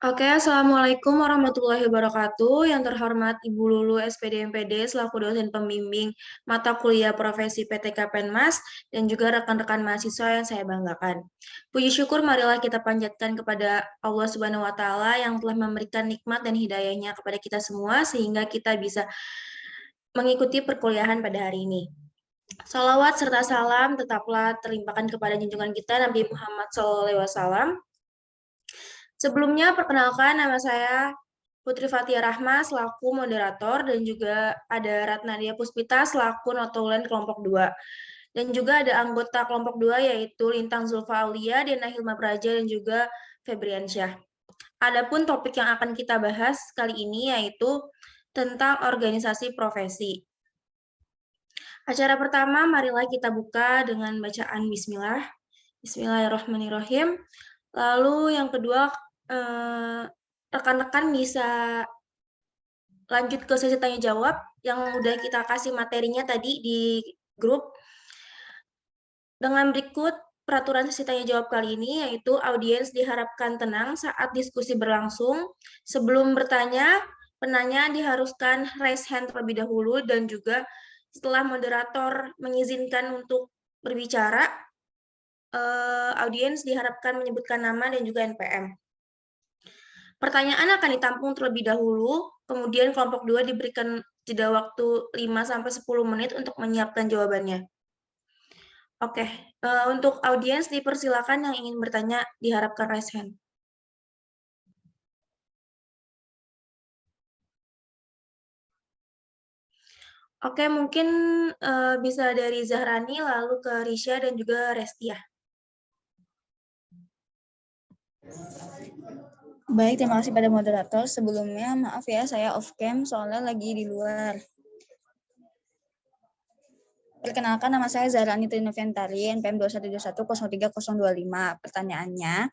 Oke, Assalamualaikum warahmatullahi wabarakatuh. Yang terhormat Ibu Lulu SPD MPD selaku dosen pembimbing mata kuliah profesi PTK Penmas dan juga rekan-rekan mahasiswa yang saya banggakan. Puji syukur marilah kita panjatkan kepada Allah Subhanahu wa taala yang telah memberikan nikmat dan hidayahnya kepada kita semua sehingga kita bisa mengikuti perkuliahan pada hari ini. Salawat serta salam tetaplah terlimpahkan kepada junjungan kita Nabi Muhammad SAW. Sebelumnya, perkenalkan nama saya Putri Fatia Rahma selaku moderator dan juga ada Ratnadia Puspita selaku notulen kelompok 2. Dan juga ada anggota kelompok 2 yaitu Lintang Zulfa Aulia, Dena Hilma Praja, dan juga Febriansyah. Adapun topik yang akan kita bahas kali ini yaitu tentang organisasi profesi. Acara pertama, marilah kita buka dengan bacaan Bismillah. Bismillahirrahmanirrahim. Lalu yang kedua, rekan-rekan bisa lanjut ke sesi tanya jawab yang udah kita kasih materinya tadi di grup. Dengan berikut peraturan sesi tanya jawab kali ini, yaitu audiens diharapkan tenang saat diskusi berlangsung. Sebelum bertanya, penanya diharuskan raise hand terlebih dahulu dan juga setelah moderator mengizinkan untuk berbicara, audiens diharapkan menyebutkan nama dan juga NPM. Pertanyaan akan ditampung terlebih dahulu, kemudian kelompok 2 diberikan jeda waktu 5-10 menit untuk menyiapkan jawabannya. Oke, untuk audiens dipersilakan yang ingin bertanya diharapkan raise hand. Oke, mungkin bisa dari Zahrani, lalu ke Risha dan juga Restia. Baik, terima kasih pada moderator. Sebelumnya, maaf ya, saya off cam soalnya lagi di luar. Perkenalkan, nama saya Zahrani Trinoviantari, NPM 212103025. Pertanyaannya,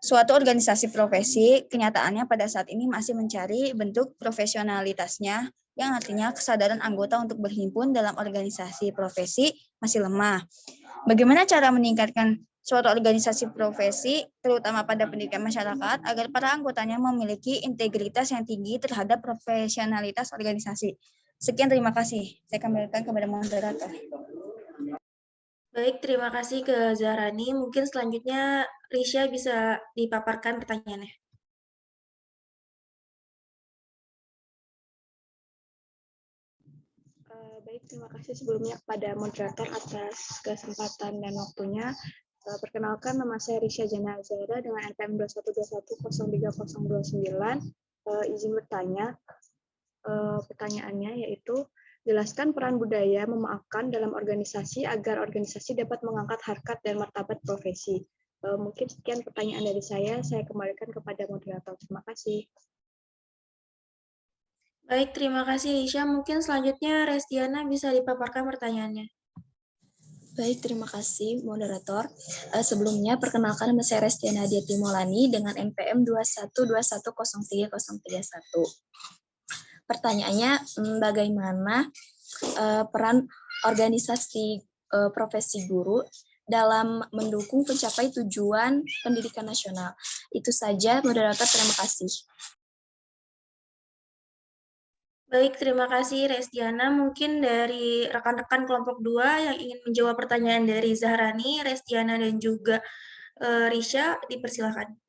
suatu organisasi profesi, kenyataannya pada saat ini masih mencari bentuk profesionalitasnya, yang artinya kesadaran anggota untuk berhimpun dalam organisasi profesi masih lemah. Bagaimana cara meningkatkan suatu organisasi profesi, terutama pada pendidikan masyarakat, agar para anggotanya memiliki integritas yang tinggi terhadap profesionalitas organisasi? Sekian, terima kasih. Saya kembalikan kepada moderator. Baik, terima kasih ke Zahrani. Mungkin selanjutnya Risha bisa dipaparkan pertanyaannya. Baik, terima kasih sebelumnya kepada moderator atas kesempatan dan waktunya. Perkenalkan, nama saya Risha Jana Azahra dengan NPM 212103029. Izin bertanya, pertanyaannya yaitu, jelaskan peran budaya memaafkan dalam organisasi agar organisasi dapat mengangkat harkat dan martabat profesi. Mungkin sekian pertanyaan dari saya kembalikan kepada moderator. Terima kasih. Baik, terima kasih Risha. Mungkin selanjutnya Restiana bisa dipaparkan pertanyaannya. Baik, terima kasih moderator. Sebelumnya perkenalkan nama saya Restiana Diati Maulani dengan NPM 212103031. Pertanyaannya, bagaimana peran organisasi profesi guru dalam mendukung pencapai tujuan pendidikan nasional? Itu saja moderator, terima kasih. Baik, terima kasih Restiana. Mungkin dari rekan-rekan kelompok 2 yang ingin menjawab pertanyaan dari Zahrani, Restiana, dan juga Risha, dipersilakan.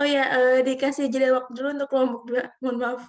Oh ya, dikasih jeda waktu dulu untuk kelompok 2. Mohon maaf.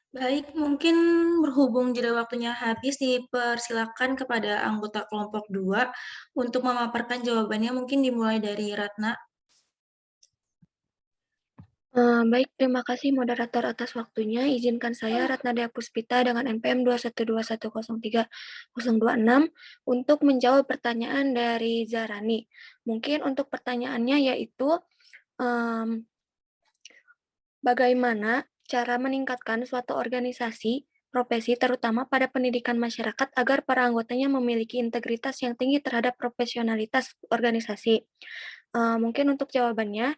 Baik, mungkin berhubung jeda waktunya habis, dipersilakan kepada anggota kelompok 2 untuk memaparkan jawabannya. Mungkin dimulai dari Ratna. Baik, terima kasih moderator atas waktunya. Izinkan saya, Ratna Dea Puspita dengan NPM 212103036 untuk menjawab pertanyaan dari Zarani. Mungkin untuk pertanyaannya yaitu, bagaimana cara meningkatkan suatu organisasi profesi terutama pada pendidikan masyarakat agar para anggotanya memiliki integritas yang tinggi terhadap profesionalitas organisasi? Mungkin untuk jawabannya,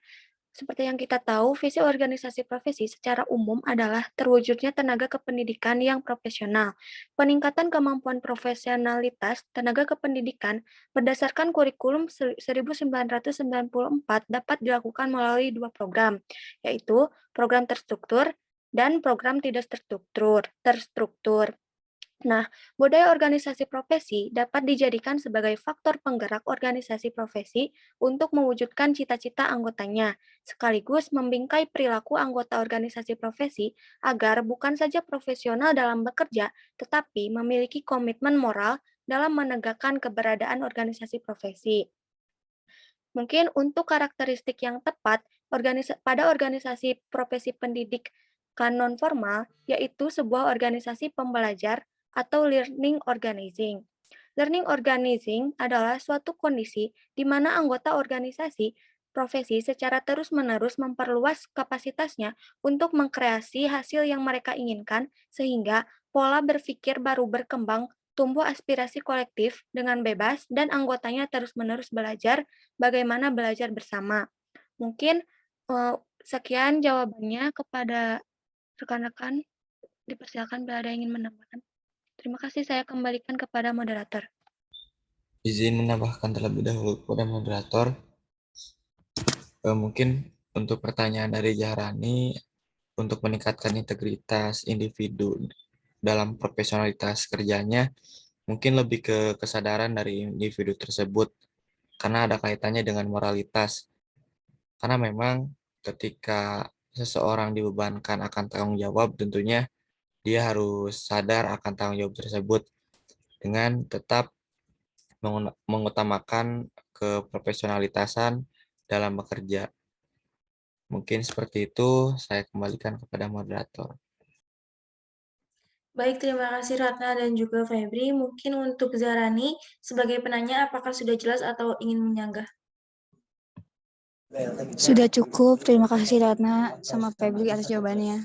seperti yang kita tahu, visi organisasi profesi secara umum adalah terwujudnya tenaga kependidikan yang profesional. Peningkatan kemampuan profesionalitas tenaga kependidikan berdasarkan kurikulum 1994 dapat dilakukan melalui 2 program, yaitu program terstruktur dan program tidak terstruktur. Nah, budaya organisasi profesi dapat dijadikan sebagai faktor penggerak organisasi profesi untuk mewujudkan cita-cita anggotanya, sekaligus membingkai perilaku anggota organisasi profesi agar bukan saja profesional dalam bekerja, tetapi memiliki komitmen moral dalam menegakkan keberadaan organisasi profesi. Mungkin untuk karakteristik yang tepat pada organisasi profesi pendidikan non-formal, yaitu sebuah organisasi pembelajar atau learning organizing. Learning organizing adalah suatu kondisi di mana anggota organisasi profesi secara terus-menerus memperluas kapasitasnya untuk mengkreasi hasil yang mereka inginkan, sehingga pola berpikir baru berkembang, tumbuh aspirasi kolektif dengan bebas, dan anggotanya terus-menerus belajar bagaimana belajar bersama. Mungkin sekian jawabannya. Kepada rekan-rekan, dipersilakan bila ada yang ingin menambahkan. Terima kasih, saya kembalikan kepada moderator. Izin menambahkan terlebih dahulu kepada moderator. Mungkin untuk pertanyaan dari Jahrani, untuk meningkatkan integritas individu dalam profesionalitas kerjanya, mungkin lebih ke kesadaran dari individu tersebut, karena ada kaitannya dengan moralitas. Karena memang ketika seseorang dibebankan akan tanggung jawab, tentunya dia harus sadar akan tanggung jawab tersebut dengan tetap mengutamakan keprofesionalitasan dalam bekerja. Mungkin seperti itu, saya kembalikan kepada moderator. Baik, terima kasih Ratna dan juga Febri. Mungkin untuk Zarani, sebagai penanya, apakah sudah jelas atau ingin menyanggah? Sudah cukup, terima kasih Ratna sama Febri atas jawabannya.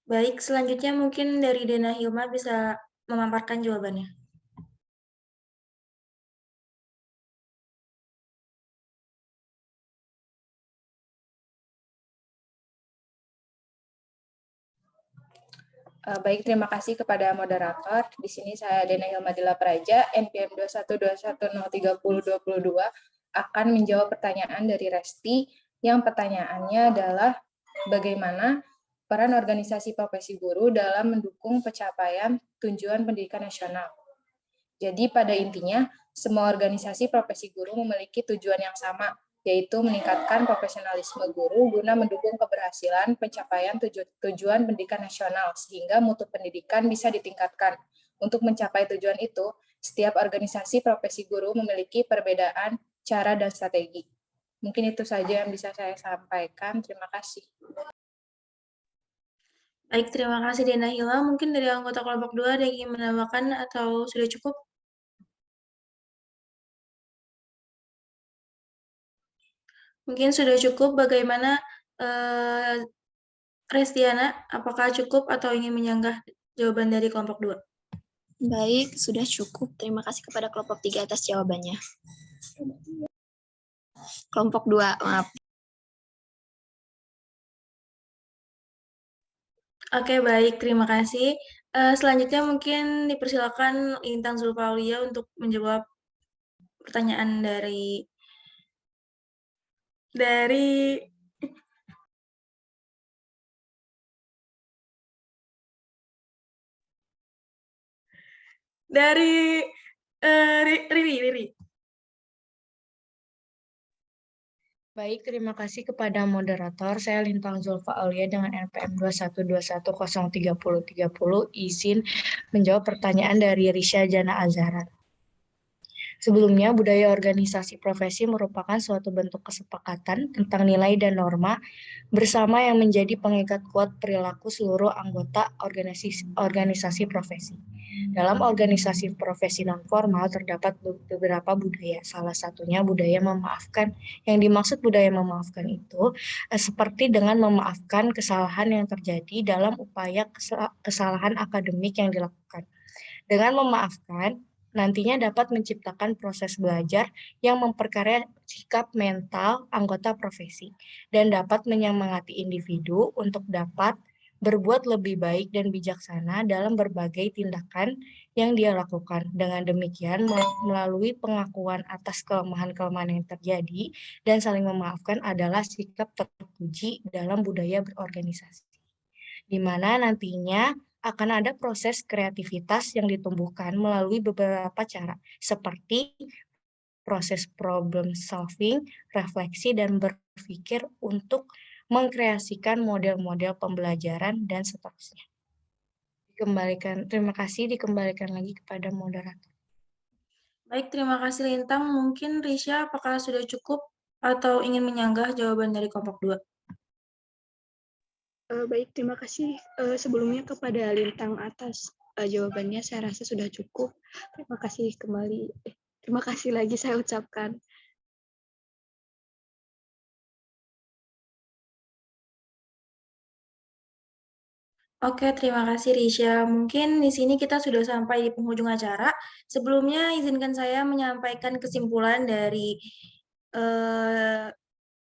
Baik, selanjutnya mungkin dari Dena Hilma bisa memaparkan jawabannya. Baik, terima kasih kepada moderator. Di sini saya Dena Hilma Dila Praja, NPM 212103022 akan menjawab pertanyaan dari Resti, yang pertanyaannya adalah bagaimana peran organisasi profesi guru dalam mendukung pencapaian tujuan pendidikan nasional. Jadi pada intinya, semua organisasi profesi guru memiliki tujuan yang sama, yaitu meningkatkan profesionalisme guru guna mendukung keberhasilan pencapaian tujuan pendidikan nasional, sehingga mutu pendidikan bisa ditingkatkan. Untuk mencapai tujuan itu, setiap organisasi profesi guru memiliki perbedaan cara dan strategi. Mungkin itu saja yang bisa saya sampaikan. Terima kasih. Baik, terima kasih Dena Hilma. Mungkin dari anggota kelompok 2 ada yang ingin menambahkan atau sudah cukup? Mungkin sudah cukup. Bagaimana Restiana, apakah cukup atau ingin menyanggah jawaban dari kelompok 2? Baik, sudah cukup. Terima kasih kepada kelompok 3 atas jawabannya. Kelompok 2, maaf. Oke, baik. Terima kasih. Selanjutnya mungkin dipersilakan Intan Zulfaulia untuk menjawab pertanyaan dari Riri. Baik, terima kasih kepada moderator. Saya Lintang Zulfa Aulia dengan NPM 212103030 izin menjawab pertanyaan dari Risha Jana Azhara. Sebelumnya, budaya organisasi profesi merupakan suatu bentuk kesepakatan tentang nilai dan norma bersama yang menjadi pengikat kuat perilaku seluruh anggota organisasi profesi. Dalam organisasi profesi non-formal terdapat beberapa budaya, salah satunya budaya memaafkan. Yang dimaksud budaya memaafkan itu seperti dengan memaafkan kesalahan yang terjadi dalam upaya kesalahan akademik yang dilakukan. Dengan memaafkan, nantinya dapat menciptakan proses belajar yang memperkaya sikap mental anggota profesi dan dapat menyemangati individu untuk dapat berbuat lebih baik dan bijaksana dalam berbagai tindakan yang dia lakukan. Dengan demikian, melalui pengakuan atas kelemahan-kelemahan yang terjadi dan saling memaafkan adalah sikap terpuji dalam budaya berorganisasi, di mana nantinya akan ada proses kreativitas yang ditumbuhkan melalui beberapa cara, seperti proses problem solving, refleksi, dan berpikir untuk mengkreasikan model-model pembelajaran, dan seterusnya. Terima kasih, dikembalikan lagi kepada moderator. Baik, terima kasih Lintang. Mungkin Risha, apakah sudah cukup atau ingin menyanggah jawaban dari kelompok 2? Baik, terima kasih sebelumnya kepada Lintang atas jawabannya. Saya rasa sudah cukup. Terima kasih kembali. Terima kasih lagi saya ucapkan. Oke, terima kasih Risha. Mungkin di sini kita sudah sampai di penghujung acara. Sebelumnya izinkan saya menyampaikan kesimpulan dari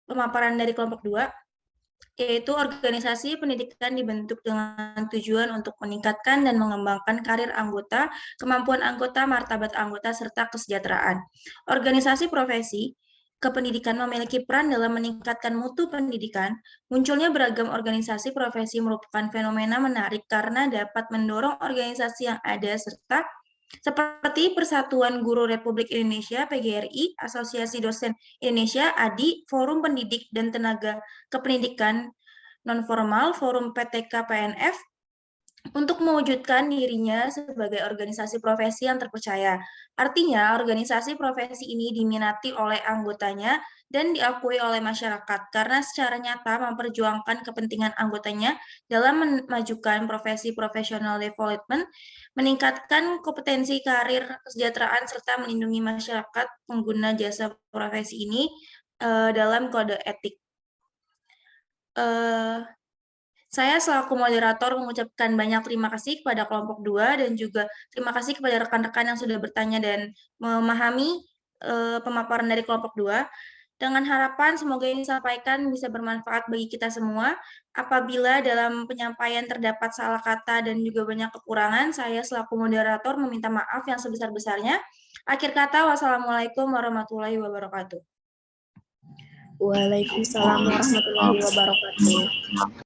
pemaparan dari kelompok 2, yaitu organisasi pendidikan dibentuk dengan tujuan untuk meningkatkan dan mengembangkan karir anggota, kemampuan anggota, martabat anggota, serta kesejahteraan. Organisasi profesi kependidikan memiliki peran dalam meningkatkan mutu pendidikan. Munculnya beragam organisasi profesi merupakan fenomena menarik karena dapat mendorong organisasi yang ada serta seperti Persatuan Guru Republik Indonesia (PGRI), Asosiasi Dosen Indonesia (ADI), Forum Pendidik dan Tenaga Kependidikan Non-Formal, Forum PTK PNF, untuk mewujudkan dirinya sebagai organisasi profesi yang terpercaya. Artinya, organisasi profesi ini diminati oleh anggotanya dan diakui oleh masyarakat karena secara nyata memperjuangkan kepentingan anggotanya dalam memajukan profesi profesional development, meningkatkan kompetensi karir, kesejahteraan, serta melindungi masyarakat pengguna jasa profesi ini dalam kode etik. Saya selaku moderator mengucapkan banyak terima kasih kepada kelompok 2 dan juga terima kasih kepada rekan-rekan yang sudah bertanya dan memahami pemaparan dari kelompok 2. Dengan harapan semoga yang disampaikan bisa bermanfaat bagi kita semua. Apabila dalam penyampaian terdapat salah kata dan juga banyak kekurangan, saya selaku moderator meminta maaf yang sebesar-besarnya. Akhir kata, wassalamualaikum warahmatullahi wabarakatuh. Waalaikumsalam warahmatullahi wabarakatuh.